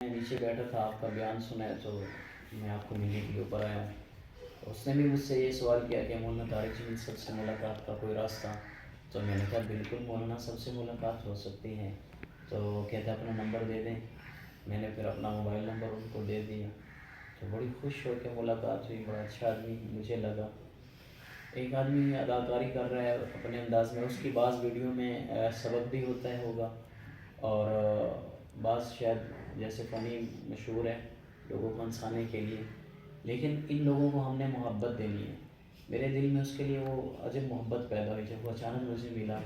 میں نیچے بیٹھا تھا، آپ کا بیان سنا ہے تو میں آپ کو ملنے کے لیے اوپر آیا ہوں۔ اس نے بھی مجھ سے یہ سوال کیا کہ مولانا طارق جمیل صاحب سے ملاقات کا کوئی راستہ؟ تو میں نے کہا بالکل مولانا صاحب سے ملاقات ہو سکتی ہے۔ تو کہتے اپنا نمبر دے دیں۔ میں نے پھر اپنا موبائل نمبر ان کو دے دیا، تو بڑی خوش ہو کے ملاقات ہوئی۔ بڑا اچھا آدمی مجھے لگا۔ ایک آدمی اداکاری کر رہا ہے اپنے انداز میں، اس کی بعض ویڈیو میں سبق بھی ہوتا ہے ہوگا، اور بعض شاید جیسے فنی مشہور ہے لوگوں کو ہنسانے کے لیے، لیکن ان لوگوں کو ہم نے محبت دینی ہے۔ میرے دل میں اس کے لیے وہ عجب محبت پیدا ہوئی جب وہ اچانک مجھے ملا،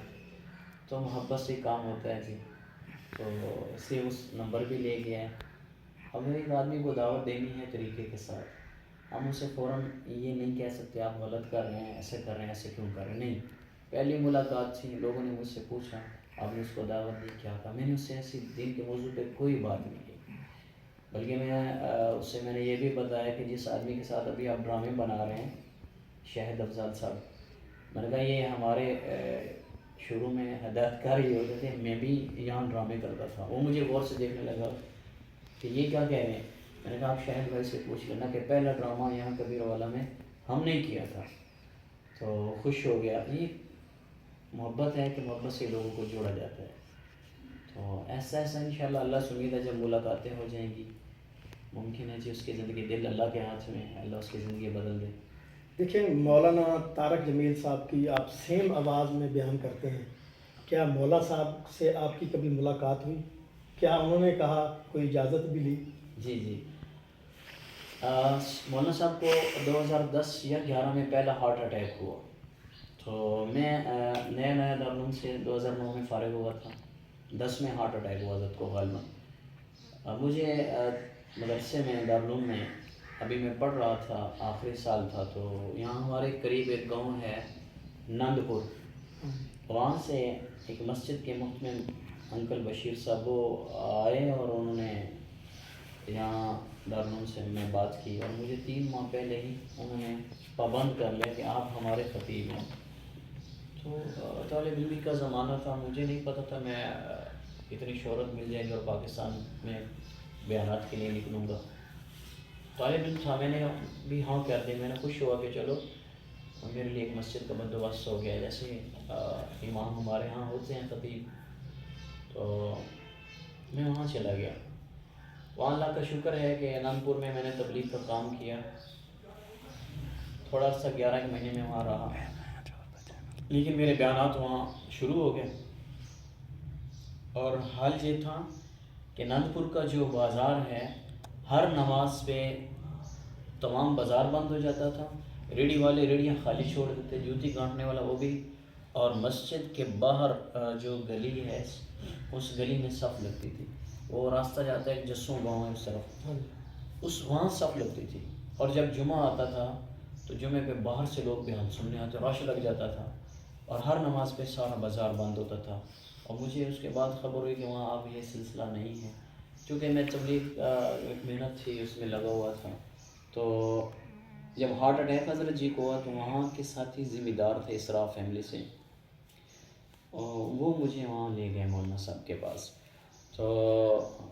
تو محبت سے کام ہوتا ہے جی۔ تو اس لیے اس نمبر بھی لے گیا ہے۔ ہمیں ایک آدمی کو دعوت دینی ہے طریقے کے ساتھ، ہم اسے فوراً یہ نہیں کہہ سکتے آپ غلط کر رہے ہیں، ایسے کر رہے ہیں، ایسے کیوں کر رہے ہیں، نہیں۔ پہلی ملاقات تھی، لوگوں نے مجھ سے پوچھا آپ نے اس کو دعوت دی، کیا کہا؟ میں نے اس سے ایسی دین کے موضوع پہ کوئی بات نہیں کی، بلکہ میں نے یہ بھی بتایا کہ جس آدمی کے ساتھ ابھی آپ ڈرامے بنا رہے ہیں، شاہد افضال صاحب، میں نے کہا یہ ہمارے شروع میں ہدایت کار یہ ہوتے تھے، میں بھی یہاں ڈرامے کرتا تھا۔ وہ مجھے غور سے دیکھنے لگا کہ یہ کیا کہہ رہے ہیں۔ میں نے کہا آپ شاہد بھائی سے پوچھ لینا کہ پہلا ڈرامہ یہاں کبیر والا میں ہم نے کیا تھا۔ تو خوش ہو گیا۔ یہ محبت ہے کہ محبت سے لوگوں کو جوڑا جاتا ہے۔ تو ایسا انشاءاللہ اللہ سے امید ہے جب ملاقاتیں ہو جائیں گی، ممکن ہے جی اس کی زندگی، دل اللہ کے ہاتھ میں ہے، اللہ اس کی زندگی بدل دے۔ دیکھیں، مولانا طارق جمیل صاحب کی آپ سیم آواز میں بیان کرتے ہیں، کیا مولا صاحب سے آپ کی کبھی ملاقات ہوئی؟ کیا انہوں نے کہا، کوئی اجازت بھی لی؟ جی مولانا صاحب کو 2010 یا 11 میں پہلا ہارٹ اٹیک ہوا، تو میں نیا دارالعلوم سے 2009 میں فارغ ہوا تھا، 10 میں ہارٹ اٹیک ہوا حضرت کو غالباً۔ مجھے مدرسے میں دارالعلوم میں ابھی میں پڑھ رہا تھا، آخری سال تھا، تو یہاں ہمارے قریب ایک گاؤں ہے نند پور، وہاں سے ایک مسجد کے محتمم انکل بشیر صاحب وہ آئے اور انہوں نے یہاں دارالعلوم سے میں بات کی، اور مجھے 3 ماہ پہلے ہی انہوں نے پابند کر لیا کہ آپ ہمارے خطیب ہیں۔ تو طالب علمی کا زمانہ تھا، مجھے نہیں پتہ تھا میں اتنی شہرت مل جائے گی اور پاکستان میں بیانات کے لیے نکلوں گا۔ طالب علم تھا، میں نے بھی ہاں کر دی۔ میں نے خوش ہوا کہ چلو میرے لیے ایک مسجد کا بندوبست ہو گیا، جیسے امام ہمارے ہاں ہوتے ہیں خطیب، تو میں وہاں چلا گیا۔ وہاں اللہ کا شکر ہے کہ انند پور میں نے تبلیغ کا کام کیا، تھوڑا سا 11 مہینے میں وہاں رہا، لیکن میرے بیانات وہاں شروع ہو گئے۔ اور حال یہ تھا کہ انند پور کا جو بازار ہے، ہر نماز پہ تمام بازار بند ہو جاتا تھا، ریڑھی والے ریڑھیاں خالی چھوڑ دیتے، جوتی گانٹنے والا وہ بھی، اور مسجد کے باہر جو گلی ہے اس گلی میں صف لگتی تھی۔ وہ راستہ جاتا ہے جسوں گاؤں ہے اس طرف، وہاں صف لگتی تھی، اور جب جمعہ آتا تھا تو جمعے پہ باہر سے لوگ بیان سننے آتے، رش لگ جاتا تھا، اور ہر نماز پہ سارا بازار بند ہوتا تھا۔ اور مجھے اس کے بعد خبر ہوئی کہ وہاں اب یہ سلسلہ نہیں ہے، چونکہ میں تبلیغ ایک محنت تھی اس میں لگا ہوا تھا۔ تو جب ہارٹ اٹیک حضرت جی کو ہوا تو وہاں کے ساتھی ذمہ دار تھے اسراف فیملی سے، وہ مجھے وہاں لے گئے مولانا صاحب کے پاس۔ تو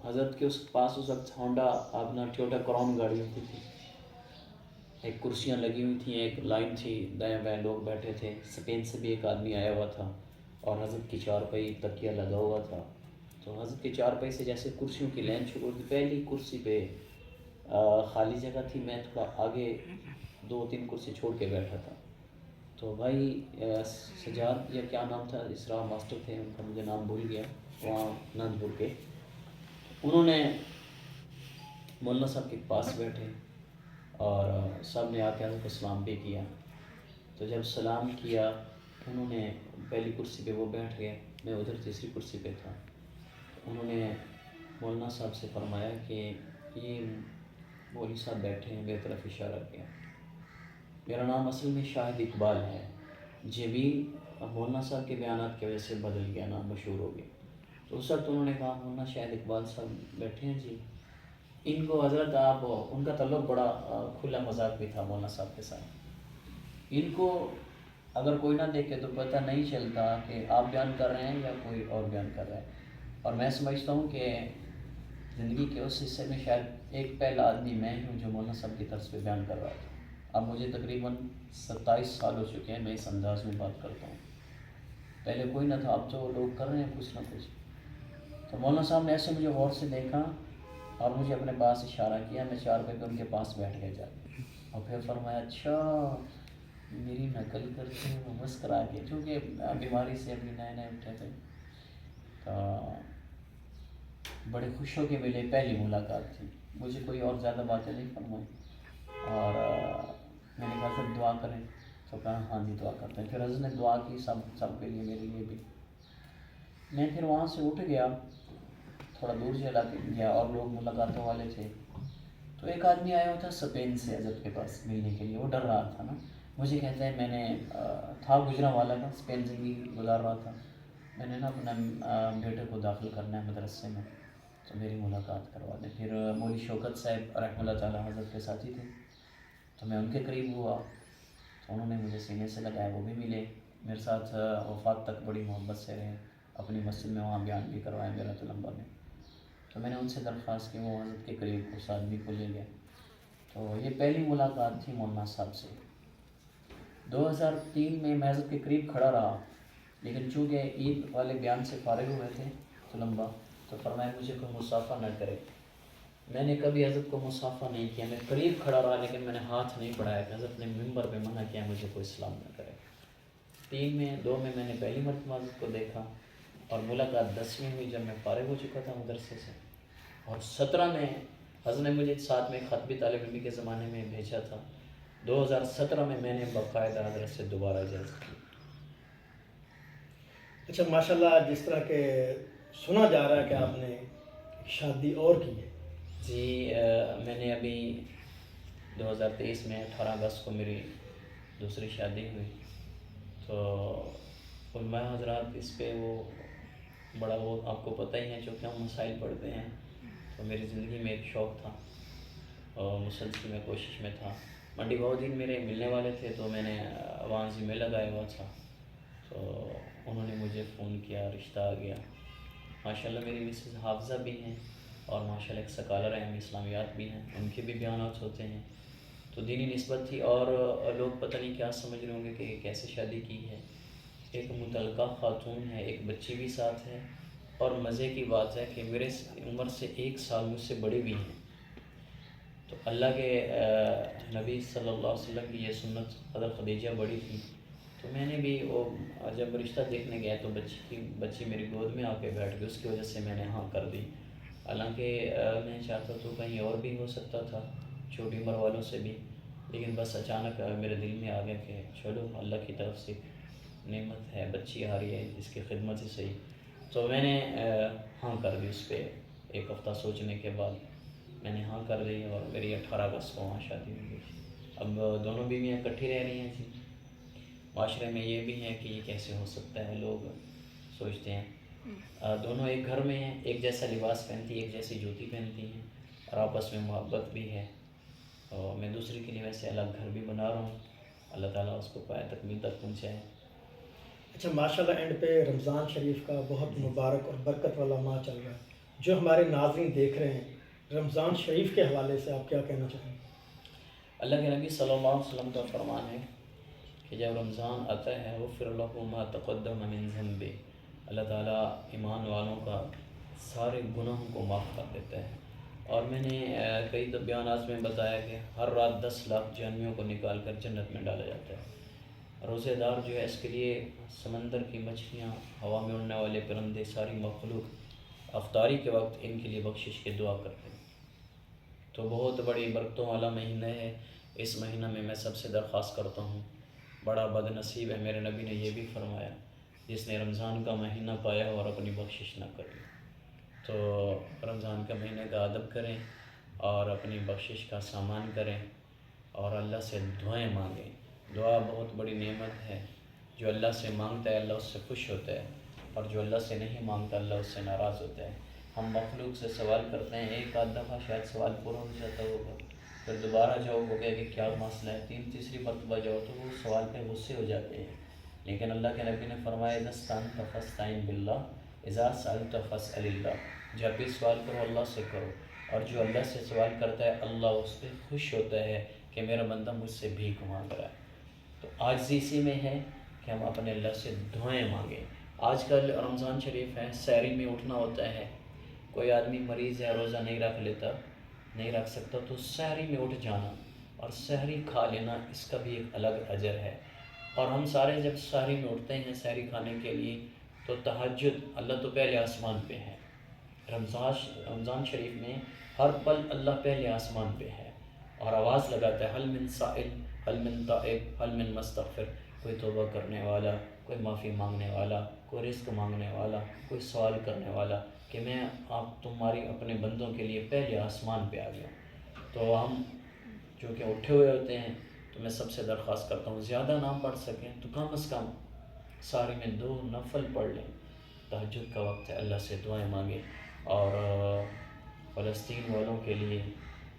حضرت کے اس پاس اس وقت ہونڈا اپنا ٹویوٹا کراؤن گاڑی ہوتی تھی، ایک کرسیاں لگی ہوئی تھیں، ایک لائن تھی، دائیں بائیں لوگ بیٹھے تھے، اسپین سے بھی ایک آدمی آیا ہوا تھا، اور حضرت کی چارپائی تکیہ لگا ہوا تھا۔ تو حضرت کی چارپائی سے جیسے کرسیوں کی لائن شروع ہوتی، پہلی کرسی پہ خالی جگہ تھی، میں تھوڑا آگے 2-3 کرسی چھوڑ کے بیٹھا تھا۔ تو بھائی سجاد یا کیا نام تھا، اسراف ماسٹر تھے، ان کا مجھے نام بھول گیا، وہاں نند پور کے، انہوں نے مولانا صاحب کے پاس بیٹھے اور سب نے آ کے حضرت کو سلام بھی کیا۔ تو جب سلام کیا انہوں نے پہلی کرسی پہ وہ بیٹھ گئے، میں ادھر تیسری کرسی پہ تھا۔ انہوں نے مولانا صاحب سے فرمایا کہ یہ مولوی صاحب بیٹھے ہیں، میری طرف اشارہ کیا۔ میرا نام اصل میں شاہد اقبال ہے، جمیل مولانا صاحب کے بیانات کی وجہ سے بدل گیا، نام مشہور ہو گیا۔ تو اس وقت انہوں نے کہا مولانا شاہد اقبال صاحب بیٹھے ہیں جی، ان کو حضرت آپ، ان کا تعلق بڑا کھلا مذاق بھی تھا مولانا صاحب کے ساتھ، ان کو اگر کوئی نہ دیکھے تو پتہ نہیں چلتا کہ آپ بیان کر رہے ہیں یا کوئی اور بیان کر رہا ہے۔ اور میں سمجھتا ہوں کہ زندگی کے اس حصے میں شاید ایک پہلا آدمی میں ہوں جو مولانا صاحب کی طرز پہ بیان کر رہا تھا۔ اب مجھے تقریباً 27 سال ہو چکے ہیں میں اس انداز میں بات کرتا ہوں، پہلے کوئی نہ تھا، اب تو لوگ کر رہے ہیں کچھ نہ کچھ۔ تو مولانا صاحب نے ایسے مجھے غور سے دیکھا اور مجھے اپنے پاس اشارہ کیا، میں 4 بجے ان کے پاس بیٹھ گیا جا کے، اور پھر فرمایا اچھا میری نقل کرتے ہیں، وہ مسکرا کے، چونکہ بیماری سے ابھی نئے نئے اٹھے تھے، تو بڑے خوش ہو کے ملے، پہلی ملاقات تھی، مجھے کوئی اور زیادہ باتیں نہیں فرمائی، اور میں نے کہا سر دعا کریں، تو کہا ہاں جی دعا کرتے ہیں۔ پھر حضرت نے دعا کی سب کے لیے، میرے لیے بھی۔ میں پھر وہاں سے اٹھ گیا، تھوڑا دور سے علاقے گیا، اور لوگ ملاقاتوں والے تھے، تو ایک آدمی آیا ہوا تھا اسپین سے حضرت کے پاس ملنے کے لیے، وہ ڈر رہا تھا نا، مجھے کہتا ہے میں نے تھا گجرانوالہ کا، اسپین زندگی گزار رہا تھا، میں نے نا اپنا بیٹے کو داخل کرنا ہے مدرسے میں، تو میری ملاقات کروا دیں۔ پھر مولوی شوکت صاحب رحمۃ اللہ تعالیٰ حضرت کے ساتھی تھے، تو میں ان کے قریب ہوا، تو انہوں نے مجھے سینے سے لگایا، وہ بھی ملے میرے ساتھ، وفات تک بڑی محبت سے رہے، اپنی مسجد میں وہاں بیان بھی کروایا میرا طلبہ میں۔ تو میں نے ان سے درخواست کی وہ حضرت کے قریب اس آدمی کو لے گیا۔ تو یہ پہلی ملاقات تھی مولانا صاحب سے۔ 2003 میں میں حضرت کے قریب کھڑا رہا، لیکن چونکہ عید والے بیان سے فارغ ہوئے تھے طلبہ، تو فرمایا مجھے کوئی مصافحہ نہ کرے۔ میں نے کبھی حضرت کو مصافحہ نہیں کیا، میں قریب کھڑا رہا لیکن میں نے ہاتھ نہیں بڑھایا کہ حضرت نے ممبر پہ منع کیا مجھے کوئی سلام نہ کرے۔ 2 میں میں نے پہلی مرتبہ حضرت کو دیکھا، اور ملاقات 10 میں ہوئی جب میں فارغ ہو چکا تھا مدرسے سے، اور 17 میں حضرت نے مجھے ساتھ میں خط بھی طالب علمی کے زمانے میں بھیجا تھا۔ 2017 میں نے باقاعدہ حضرت سے دوبارہ اجازت کی۔ اچھا ماشاءاللہ، جس طرح کہ سنا جا رہا ہے کہ آپ نے ایک شادی اور کی ہے۔ جی میں نے ابھی 2023 میں 18 اگست کو میری دوسری شادی ہوئی، تو علماء حضرات اس پہ وہ بڑا وہ آپ کو پتہ ہی ہے، چونکہ ہم مسائل پڑھتے ہیں، تو میری زندگی میں ایک شوق تھا اور مسلسل میں کوشش میں تھا۔ منڈی بہت دن میرے ملنے والے تھے، تو میں نے وہاں ذمہ لگایا ہوا تھا، تو انہوں نے مجھے فون کیا، رشتہ آ گیا۔ ماشاءاللہ میری مسز حافظہ بھی ہیں، اور ماشاءاللہ ایک سکالر ہیں، ہم اسلامیات بھی ہیں، ان کے بھی بیانات ہوتے ہیں، تو دینی نسبت تھی، اور لوگ پتہ نہیں کیا سمجھ رہے ہوں گے کہ کیسے شادی کی ہے۔ ایک متعلقہ خاتون ہے، ایک بچی بھی ساتھ ہے، اور مزے کی بات ہے کہ میرے عمر سے 1 سال مجھ سے بڑے بھی ہیں۔ تو اللہ کے نبی صلی اللہ علیہ وسلم کی یہ سنت، حضرت خدیجہ بڑی تھی، تو میں نے بھی وہ جب رشتہ دیکھنے گیا تو بچی میری گود میں آ کے بیٹھ گئی، اس کی وجہ سے میں نے ہاں کر دی۔ حالانکہ میں چاہتا تو کہیں اور بھی ہو سکتا تھا، چھوٹی عمر والوں سے بھی، لیکن بس اچانک میرے دل میں آ گیا کہ چلو اللہ کی طرف سے نعمت ہے، بچی آ رہی ہے، اس کی خدمت ہی صحیح، تو میں نے ہاں کر دی۔ اس پہ 1 ہفتہ سوچنے کے بعد میں نے ہاں کر دی، اور میری 18 اگست کو وہاں شادی ہو گئی۔ اب دونوں بیویاں اکٹھی رہ رہی ہیں جی۔ معاشرے میں یہ بھی ہے کہ یہ کیسے ہو سکتا ہے، لوگ سوچتے ہیں دونوں ایک گھر میں ہیں، ایک جیسا لباس پہنتی، ایک جیسی جوتی پہنتی ہیں، اور آپس میں محبت بھی ہے، اور میں دوسری کے لیے ویسے الگ گھر بھی بنا رہا ہوں، اللہ تعالیٰ اس کو پائے تکمیل تک پہنچائے۔ اچھا ماشاءاللہ، اینڈ پہ رمضان شریف کا بہت مبارک اور برکت والا ماہ چل رہا ہے، جو ہمارے ناظرین دیکھ رہے ہیں، رمضان شریف کے حوالے سے آپ کیا کہنا چاہیں گے؟ اللہ کے نبی صلی اللہ علیہ وسلم کا فرمان ہے کہ جب رمضان آتا ہے غفر لہ ما تقدم من ذنبہ، اللہ تعالیٰ ایمان والوں کا سارے گناہوں کو معاف کر دیتا ہے۔ اور میں نے کئی بیانات میں بتایا کہ ہر رات 10 لاکھ جہنمیوں کو نکال کر جنت میں ڈالا جاتا ہے۔ روزے دار جو ہے اس کے لیے سمندر کی مچھلیاں، ہوا میں اڑنے والے پرندے، ساری مخلوق افطاری کے وقت ان کے لیے بخشش کی دعا کرتے ہیں۔ تو بہت بڑی برکتوں والا مہینہ ہے، اس مہینہ میں سب سے درخواست کرتا ہوں، بڑا بد نصیب ہے، میرے نبی نے یہ بھی فرمایا، جس نے رمضان کا مہینہ پایا اور اپنی بخشش نہ کری۔ تو رمضان کا مہینے کا ادب کریں اور اپنی بخشش کا سامان کریں، اور اللہ سے دعائیں مانگیں۔ دعا بہت بڑی نعمت ہے، جو اللہ سے مانگتا ہے اللہ اس سے خوش ہوتا ہے، اور جو اللہ سے نہیں مانگتا اللہ اس سے ناراض ہوتا ہے۔ ہم مخلوق سے سوال کرتے ہیں، ایک آدھ دفعہ شاید سوال پورا ہو جاتا ہوگا، پھر دوبارہ جاؤ وہ کہے کہ کیا مسئلہ ہے، تیسری مرتبہ جاؤ تو وہ سوال پہ غصے ہو جاتے ہیں۔ لیکن اللہ کے نبی نے فرمایا اذا استعنت فاستعن باللہ، اذا سألت فاسأل اللہ، جب بھی سوال کرو اللہ سے کرو، اور جو اللہ سے سوال کرتا ہے اللہ اس پہ خوش ہوتا ہے کہ میرا بندہ مجھ سے بھیک مانگ رہا ہے۔ تو عاجزی اسی میں ہے کہ ہم اپنے اللہ سے دعائیں مانگیں۔ آج کل رمضان شریف ہے، سحری میں اٹھنا ہوتا ہے، کوئی آدمی مریض ہے روزہ نہیں رکھ سکتا تو سحری میں اٹھ جانا اور سحری کھا لینا، اس کا بھی ایک الگ اجر ہے۔ اور ہم سارے جب سحری میں اٹھتے ہیں سحری کھانے کے لیے تو تہجد، اللہ تو پہلے آسمان پہ ہے، رمضان شریف میں ہر پل اللہ پہلے آسمان پہ ہے اور آواز لگاتا ہے حل من سائل، حل من تائب، حل من مستغفر، کوئی توبہ کرنے والا، کوئی معافی مانگنے والا، کوئی رزق مانگنے والا، کوئی سوال کرنے والا، کہ میں تمہاری اپنے بندوں کے لیے پہلے آسمان پہ آ گیا ہوں۔ تو ہم جو کہ اٹھے ہوئے ہوتے ہیں تو میں سب سے درخواست کرتا ہوں زیادہ نہ پڑھ سکیں تو کم از کم سارے میں 2 نفل پڑھ لیں، تہجد کا وقت ہے، اللہ سے دعائیں مانگیں۔ اور فلسطین والوں کے لیے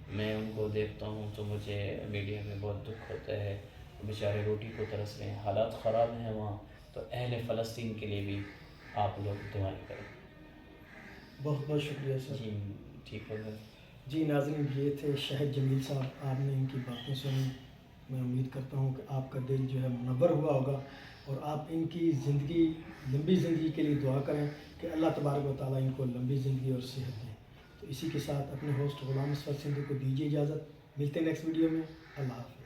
میں ان کو دیکھتا ہوں تو مجھے میڈیا میں بہت دکھ ہوتا ہے، بیچارے روٹی کو ترس رہے ہیں، حالات خراب ہیں وہاں، تو اہل فلسطین کے لیے بھی آپ لوگ دعائیں کریں۔ بہت بہت شکریہ سر۔ جی ٹھیک ہو گیا۔ جی ناظرین، یہ تھے شاہد جمیل صاحب، آپ نے ان کی باتیں سنی، میں امید کرتا ہوں کہ آپ کا دل جو ہے منور ہوا ہوگا اور آپ ان کی زندگی، لمبی زندگی کے لیے دعا کریں کہ اللہ تبارک و تعالیٰ ان کو لمبی زندگی اور صحت دیں۔ تو اسی کے ساتھ اپنے ہوسٹ غلام اسفر سندھی کو دیجیے اجازت، ملتے ہیں نیکسٹ ویڈیو میں، اللہ حافظ۔